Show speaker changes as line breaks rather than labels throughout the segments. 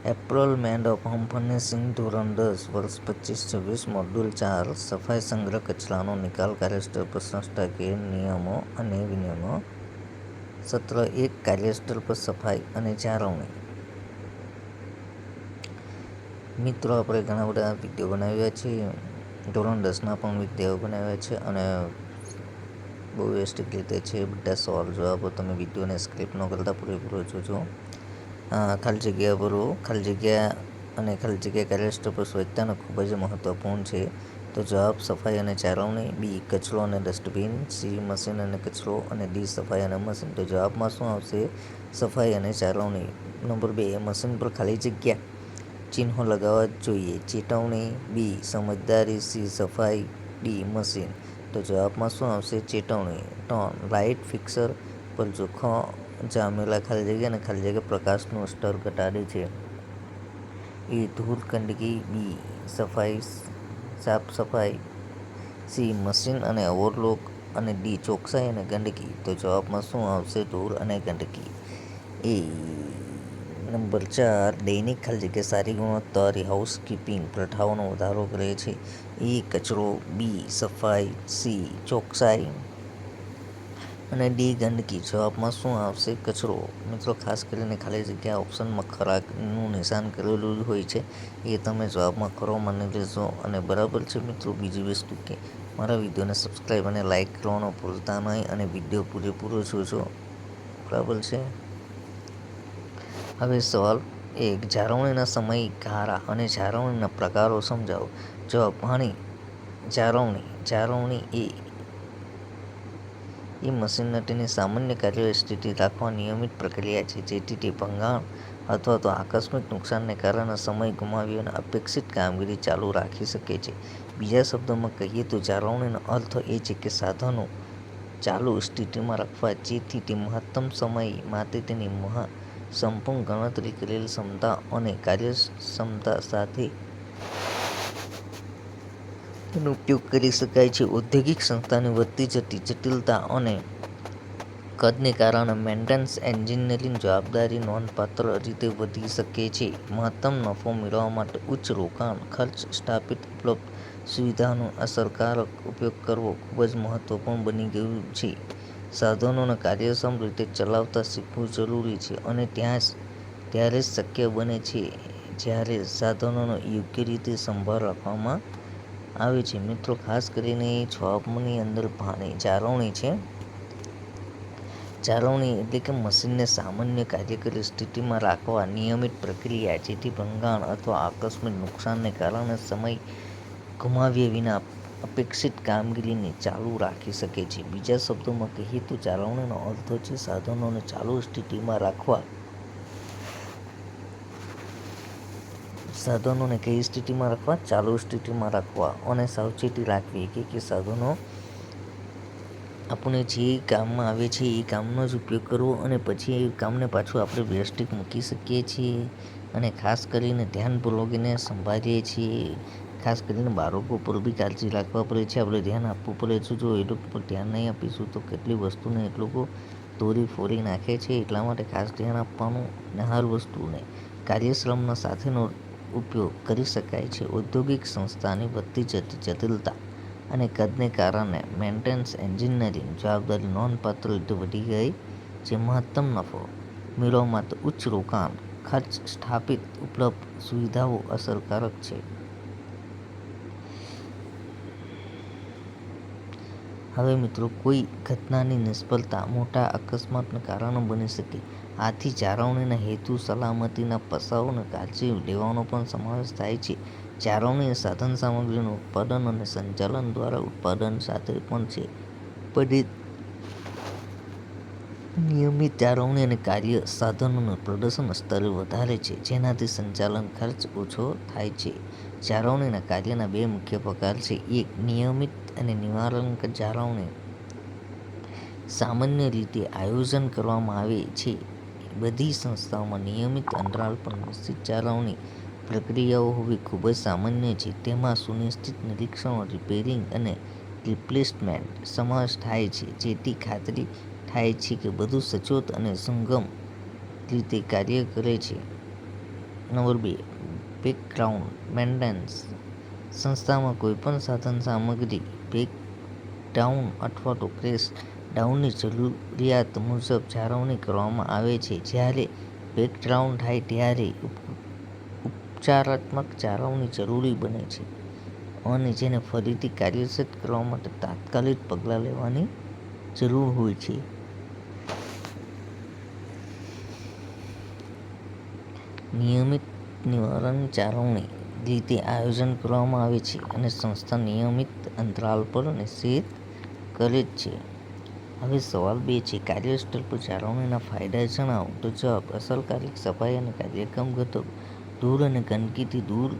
એપ્રોલમેન્ટ of home furnishing ધોરણ 10 વર્ષ 25-26 module 4 સફાઈ સંગ્રહ કચરાનો નિકાલ કાર્યસ્થળ પર સંસ્થાકીય નિયમો અને વિનિયમો સત્ર 1 કાર્યસ્થળ પર સફાઈ અને જાળવણી. મિત્રો, આપણે ઘણા બધા વિડીયો બનાવ્યા છે. ધોરણ 10ના પણ વિડીયો બનાવ્યા છે અને બહુ વ્યવસ્થિત રીતે છે. બધા સવાલ જવાબો તમે વિડીયોને સ્ક્રિપ્ટ ન કરતા પૂરેપૂરો જોજો. ખાલી જગ્યા ભરો. ખાલી જગ્યા કાર્યસ્થળ પર સ્વચ્છતાનું ખૂબ જ મહત્વપૂર્ણ છે. તો જવાબ સફાઈ અને જાળવણી. બી કચરો અને ડસ્ટબિન. સી મશીન અને કચરો અને ડી સફાઈ અને મશીન. તો જવાબમાં શું આવશે? સફાઈ અને જાળવણી. નંબર 2, મશીન પર ખાલી જગ્યા ચિહ્નો લગાવવા જોઈએ. ચેતવણી. બી સમજદારી. સી સફાઈ. D machine. તો જવાબમાં શું આવશે? ચેતવણી. 3, લાઇટ ફિક્સર પર જોખમ જામેલા ખાલી જગ્યા અને ખાલી જગ્યા પ્રકાશનું સ્તર ઘટાડે છે. એ ધૂળ ગંદકી. બી સાફ સફાઈ. સી મશીન અને ઓવરલોક અને ડી ચોકસાઈ અને ગંદકી. તો જવાબમાં શું આવશે? ધૂળ અને ગંદકી. એ નંબર 4, દૈનિક ખાલી જગ્યા સારી ગુણવત્તાવાળી હાઉસકીપિંગ પ્રથાઓનો વધારો કરે છે. એ કચરો. બી સફાઈ. સી ચોકસાઈ અને ડી ગંદકી. જવાબમાં શું આવશે? કચરો. મિત્રો, ખાસ કરીને ખાલી જગ્યા ઓપ્શનમાં ખરાનું નિશાન કરેલું જ હોય છે. એ તમે જવાબમાં ખરો માની લેશો અને બરાબર છે. મિત્રો, બીજી વસ્તુ કે મારા વિડીયોને સબસ્ક્રાઈબ અને લાઇક કરવાનું ભૂલતા નહીં અને વિડીયો પૂરેપૂરો જોજો. બરાબર છે. હવે સવાલ 1, જાળવણીના સમયગાળા અને જાળવણીના પ્રકારો સમજાવો. જવાબ: પાણી જાળવણી. જાળવણી એ મશીનને તેની સામાન્ય કાર્યવાહી સ્થિતિ રાખવા નિયમિત પ્રક્રિયા છે, જેથી તે ભંગાણ અથવા તો આકસ્મિક નુકસાનને કારણે સમય ગુમાવી અને અપેક્ષિત કામગીરી ચાલુ રાખી શકે છે. બીજા શબ્દોમાં કહીએ તો જાળવણીનો અર્થ એ છે કે સાધનો ચાલુ સ્થિતિમાં રાખવા, જેથી તે મહત્તમ સમય માટે તેની સંપૂર્ણ ગણતરી કરેલ ક્ષમતા અને કાર્યક્ષમતા સાથે તેનો ઉપયોગ કરી શકાય છે. ઔદ્યોગિક સંસ્થાની વધતી જતી જટિલતા અને કદને કારણે મેન્ટેનન્સ એન્જિનની જવાબદારી નોંધપાત્ર રીતે વધી શકે છે. મહત્તમ નફો મેળવવા માટે ઉચ્ચ રોકાણ ખર્ચ, સ્થાપિત ઉપલબ્ધ સુવિધાઓનો અસરકારક ઉપયોગ કરવો ખૂબ જ મહત્વપૂર્ણ બની ગયું છે. સાધનોને કાર્યક્ષમ રીતે ચલાવતા શીખવું જરૂરી છે અને ત્યારે જ શક્ય બને છે જ્યારે સાધનોનો યોગ્ય રીતે સંભાળ રાખવામાં આવે છે. મિત્રો, ખાસ કરીને જવાબની અંદર પાણી જાળવણી છે. જાળવણી એટલે કે મશીનને સામાન્ય કાર્યકારી સ્થિતિમાં રાખવા નિયમિત પ્રક્રિયા, જેથી ભંગાણ અથવા આકસ્મિક નુકસાનને કારણે સમય ગુમાવ્યા વિના અપેક્ષિત કામગીરીને ચાલુ રાખી શકે છે. બીજા શબ્દોમાં કહીએ તો જાળવણીનો અર્થ છે સાધનોને ચાલુ સ્થિતિમાં રાખવા. સાધનોને કઈ સ્થિતિમાં રાખવા? ચાલુ સ્થિતિમાં રાખવા અને સાવચેતી રાખવી કે સાધનો આપણને જે કામમાં આવે છે એ કામનો જ ઉપયોગ કરવો અને પછી એ કામને પાછું આપણે વ્યવસ્થિત મૂકી શકીએ છીએ. અને ખાસ કરીને ધ્યાનપૂર્વકને સંભાળીએ છીએ. ખાસ કરીને બાળકો પર બી કાળજી રાખવા પડે છે. આપણે ધ્યાન આપવું પડે છે. જો એ લોકો પર ધ્યાન નહીં આપીશું તો કેટલી વસ્તુને એ લોકો તોડી ફોડી નાખે છે. એટલા માટે ખાસ ધ્યાન આપવાનું અને હર વસ્તુને કાર્યશ્રમના સાથેનો ઉપયોગ કરી શકાય છે. ઔદ્યોગિક સંસ્થાની વધતી જતી જટિલતા અને કદને કારણે મેન્ટેનન્સ એન્જિનની જવાબદારી નોંધપાત્ર રીતે વધી ગઈ છે. મહત્તમ નફો મેળવવા માટે ઉચ્ચ રોકાણ ખર્ચ, સ્થાપિત ઉપલબ્ધ સુવિધાઓ અસરકારક છે. હવે મિત્રો, કોઈ ઘટનાની નિષ્ફળતા મોટા અકસ્માતને કારણે બની શકે. આથી જાળવણીના હેતુ સલામતીના પાસાઓની કાળજી લેવાનો પણ સમાવેશ થાય છે. જાળવણી એ સાધન સામગ્રીનું ઉત્પાદન અને સંચાલન દ્વારા ઉત્પાદન સાથે પણ છે. નિયમિત જાળવણી અને કાર્ય સાધનોનું પ્રદર્શન સ્તર વધારે છે, જેનાથી સંચાલન ખર્ચ ઓછો થાય છે. જાળવણીના કાર્યના 2 મુખ્ય પ્રકાર છે. 1, નિયમિત અને નિવારક જાળવણી. સામાન્ય રીતે આયોજન કરવામાં આવે છે. બધી સંસ્થાઓમાં નિયમિત અંતરાલ પર નિશ્ચિત જાળવણી પ્રક્રિયાઓ હોવી ખૂબ જ સામાન્ય છે. તેમાં સુનિશ્ચિત નિરીક્ષણો, રિપેરિંગ અને રિપ્લેસમેન્ટ સમાવેશ થાય છે, જેથી ખાતરી થાય છે કે બધું સચોટ અને સુગમ રીતે કાર્ય કરે છે. Number 2, background maintenance. સંસ્થામાં કોઈપણ સાધન સામગ્રી બ્રેકડાઉન અથવા તો ક્રેશ ડાઉનની જરૂરિયાત મુજબ જાળવણી કરવામાં આવે છે. જ્યારે બ્રેકડાઉન થાય ત્યારે ઉપચારાત્મક જાળવણી જરૂરી બને છે અને જેને ફરીથી કાર્યરત કરવા માટે તાત્કાલિક પગલાં લેવાની જરૂર હોય છે. નિયમિત નિવારણની જાળવણી રીતે આયોજન કરવામાં આવે છે અને સંસ્થા નિયમિત અંતરાલ પર નિશ્ચિત કરે છે. હવે સવાલ 2 છે, કાર્યસ્થળ પર જાળવણીના ફાયદા જણાવો. તો જવાબ: અસરકારક સફાઈ અને કાર્યક્ષમ ઘટકો. ધૂળ અને ગંદકીથી દૂર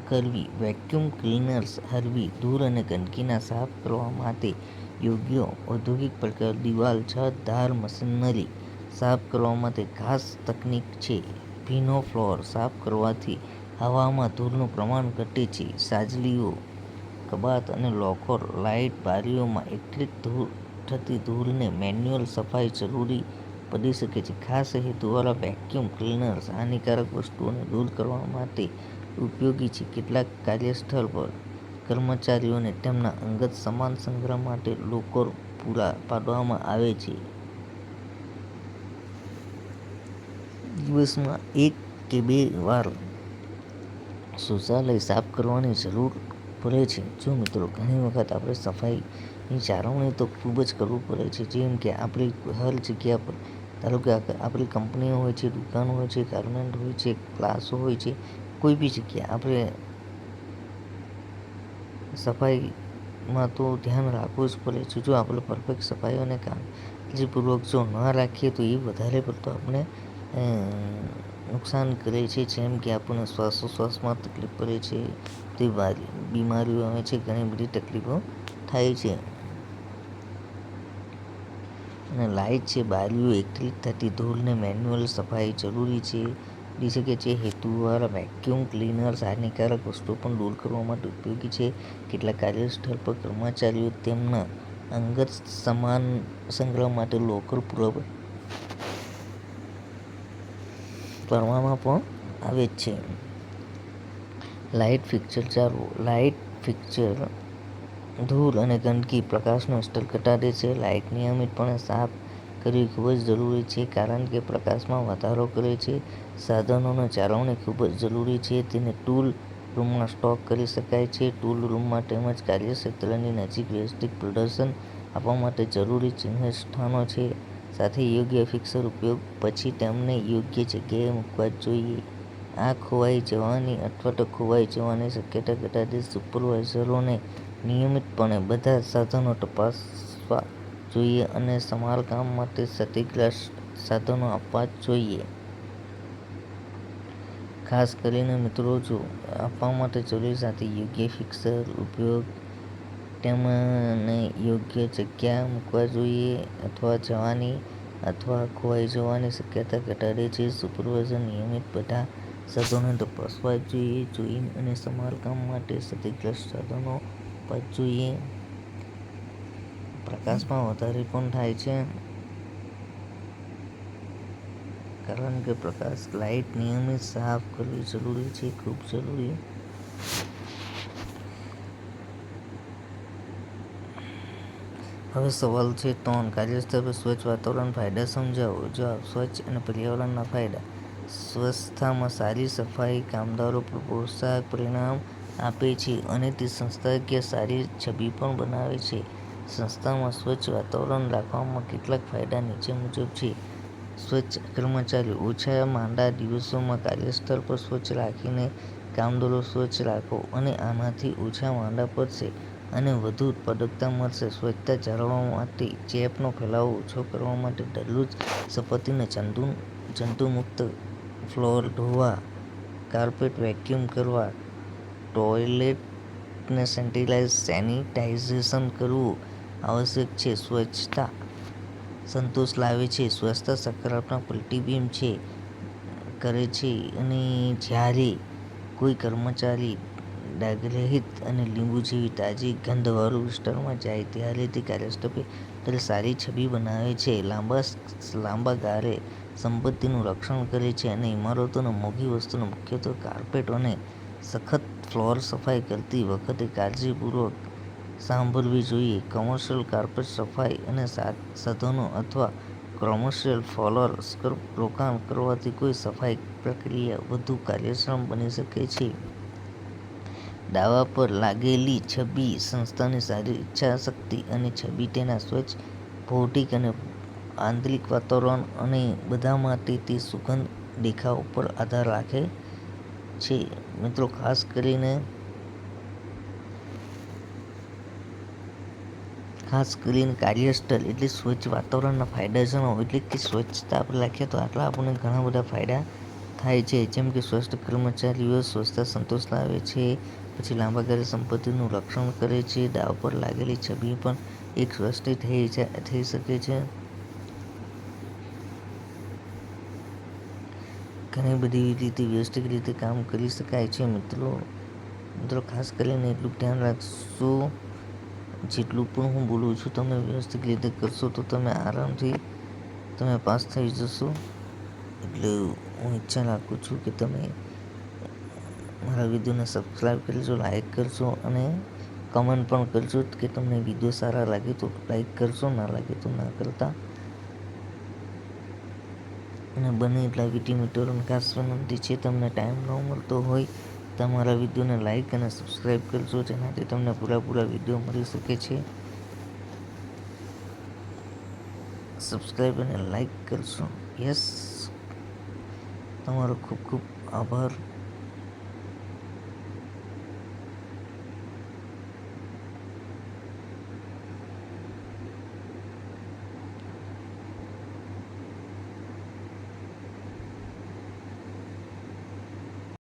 કરવી. વેક્યુમ ક્લીનર્સ હળવી ધૂળ અને ગંદકીને સાફ કરવા માટે યોગ્ય ઔદ્યોગિક પ્રકાર દિવાલ, છત, ધાર મશીનરી સાફ કરવા માટે ખાસ તકનીક છે. ભીનો ફ્લોર સાફ કરવાથી હવામાં ધૂળનું પ્રમાણ ઘટે છે. છાજલીઓ, કબાટ અને લોકર, લાઇટ, બારીઓમાં એકત્રિત થતી ધૂળને મેન્યુઅલ સફાઈ જરૂરી પડી શકે છે. ખાસ હેતુવાળા વેક્યુમ ક્લીનર્સ હાનિકારક વસ્તુઓને દૂર કરવા માટે ઉપયોગી છે. કેટલાક કાર્યસ્થળ પર કર્મચારીઓને તેમના અંગત સામાન સંગ્રહ માટે લોકર પૂરા પાડવામાં આવે છે. દિવસમાં 1 કે 2 વાર શૌચાલય સાફ કરવાની જરૂર પડે છે. જો મિત્રો, ઘણી વખત આપણે સફાઈની જાળવણી તો ખૂબ જ કરવું પડે છે. જેમ કે આપણી હર જગ્યા પર, ધારો કે આપણી કંપનીઓ હોય છે, દુકાનો હોય છે, ગાર્મેન્ટ હોય છે, ક્લાસો હોય છે, કોઈ બી જગ્યા આપણે સફાઈમાં તો ધ્યાન રાખવું જ પડે છે. જો આપણે પરફેક્ટ સફાઈ અને કાળજીપૂર્વક જો ન રાખીએ તો એ વધારે પડતો આપણે નુકસાન કરે છે. જેમ કે આપણને શ્વાસોશ્વાસમાં તકલીફ પડે છે, તે બીમારીઓ આવે છે, ઘણી બધી તકલીફો થાય છે. અને લાઇટ છે, બારીઓ એકત્રિત થતી ધૂળને મેન્યુઅલ સફાઈ જરૂરી છે પડી શકે છે. હેતુવાળા વેક્યુમ ક્લીનર્સ હાનિકારક વસ્તુઓ પણ દૂર કરવા માટે ઉપયોગી છે. કેટલાક કાર્યસ્થળ પર કર્મચારીઓ તેમના અંગત સામાન સંગ્રહ માટે લોકર પૂરા પાડવામાં પણ આવે છે. લાઇટ ફિક્સર જાળવો. લાઇટ ફિક્સર ધૂળ અને ગંદકી, પ્રકાશનું સ્તર ઘટાડે છે. લાઇટ નિયમિતપણે સાફ કરવી ખૂબ જ જરૂરી છે કારણ કે પ્રકાશમાં વધારો કરે છે. સાધનોની જાળવણી ખૂબ જ જરૂરી છે. તેને ટૂલ રૂમમાં સ્ટોર કરી શકાય છે. ટૂલ રૂમમાં તેમજ કાર્યક્ષેત્રની નજીક વ્યવસ્થિત પ્રદર્શન આપવા માટે જરૂરી ચિહ્નિત સ્થાનો છે. સાથે યોગ્ય ફિક્સર ઉપયોગ પછી તેમને યોગ્ય જગ્યાએ મૂકવા જોઈએ. આ ખોવાઈ જવાની અથવા તો ખોવાઈ જવાની શક્યતા ઘટાડે. સુપરવાઇઝરોને નિયમિતપણે બધા સાધનો તપાસવા જોઈએ અને સમારકામ માટે ક્ષતિગ્રસ્ત સાધનો આપવા જોઈએ. ખાસ કરીને મિત્રો, જો આપવા માટે જરૂરી સાથે યોગ્ય ફિક્સર ઉપયોગ તેમને યોગ્ય જગ્યા મૂકવા જોઈએ અથવા જવાની અથવા ખોવાઈ જવાની શક્યતા ઘટાડે છે. સુપરવાઇઝર નિયમિત બધા સાધનોને તપાસવા જોઈએ અને સમારકામ માટે ક્ષતિગ્રસ્ત સાધનો આપવા જોઈએ. પ્રકાશમાં વધારો પણ થાય છે કારણ કે પ્રકાશ લાઇટ નિયમિત સાફ કરવી જરૂરી છે, ખૂબ જરૂરી. હવે સવાલ છે 3, કાર્યસ્થળ પર સ્વચ્છ વાતાવરણ ફાયદા સમજાવો. જવાબ: સ્વચ્છ અને પર્યાવરણના ફાયદા. સંસ્થામાં સારી સફાઈ કામદારો પર પ્રોત્સાહક પરિણામ આપે છે અને તે સંસ્થાકીય સારી છબી પણ બનાવે છે. સંસ્થામાં સ્વચ્છ વાતાવરણ રાખવાના કેટલાક ફાયદા નીચે મુજબ છે. સ્વચ્છ કર્મચારીઓ. ઓછા માંદા દિવસોમાં કાર્યસ્થળ પર સ્વચ્છ રાખીને કામદારો સ્વચ્છ રાખો અને આનાથી ઓછા માંદા પડશે અને વધુ ઉત્પાદકતા મળશે. સ્વચ્છતા જાળવવા માટે, ચેપનો ફેલાવો ઓછો કરવા માટે દરરોજ સપાટીને જંતુમુક્ત ફ્લોર ધોવા, કાર્પેટ વેક્યુમ કરવા, ટોયલેટને સેનિટાઇઝેશન કરવું આવશ્યક છે. સ્વચ્છતા સંતોષ લાવે છે. સ્વચ્છતા સકારાત્મક પ્રતિબિંબ કરે છે અને જ્યારે કોઈ કર્મચારી ડાઘરહિત અને લીંબુ જેવી તાજી ગંધવાળા વિસ્તારમાં જાય ત્યારે તે કાર્યસ્થળ પર સારી છબી બનાવે છે. લાંબા ગાળે સંપત્તિનું રક્ષણ કરે છે અને ઇમારતોને મોંઘી વસ્તુનો મુખ્યત્વે કાર્પેટ અને સખત ફ્લોર સફાઈ કરતી વખતે કાળજીપૂર્વક સાંભળવી જોઈએ. કમર્શિયલ કાર્પેટ સફાઈ અને સાધનો અથવા કોમર્શિયલ ફ્લોર સ્ક્રબ રોકાણ કરવાથી કોઈ સફાઈ પ્રક્રિયા વધુ કાર્યક્ષમ બની શકે છે. દાવા પર લાગેલી છબી સંસ્થાની સારી ઇચ્છાશક્તિ અને છબી તેના સ્વચ્છ ભૌતિક અને આંતરિક વાતાવરણ અને બધા માટે તે સુગંધ દેખાવ પર આધાર રાખે છે. મિત્રો, ખાસ કરીને કાર્યસ્થળ એટલે સ્વચ્છ વાતાવરણના ફાયદા જણાવો. એટલે કે સ્વચ્છતા આપણે રાખીએ તો આટલા આપણને ઘણા બધા ફાયદા થાય છે. જેમ કે સ્વસ્થ કર્મચારીઓ સ્વચ્છતા સંતોષ લાવે છે, પછી લાંબા ગાળે સંપત્તિનું રક્ષણ કરે છે, દાવ પર લાગેલી છબી પણ એક સ્વસ્થ થઈ શકે છે. ઘણી બધી રીતે વ્યવસ્થિત રીતે કામ કરી શકાય છે. મિત્રો ખાસ કરીને એટલું ધ્યાન રાખશો, જેટલું પણ હું બોલું છું તમે વ્યવસ્થિત રીતે કરશો તો તમે આરામથી પાસ થઈ જશો. એટલે હું ઈચ્છા રાખું છું કે તમે મારા વિડીયોને સબસ્ક્રાઈબ કરજો, લાઈક કરજો અને કમેન્ટ પણ કરજો કે તમને વિડીયો સારા લાગે તો લાઈક કરજો, ના લાગે તો ના કરતા. અને બને એટલા વિડીયો ખાસ વિનંતી છે, તમને ટાઈમ ન મળતો હોય તમારા વિડીયોને લાઈક અને સબસ્ક્રાઈબ કરજો, જેનાથી તમને પૂરા વિડીયો મળી શકે છે. સબસ્ક્રાઈબ અને લાઈક કરશો. યસ, તમારો ખૂબ ખૂબ આભાર.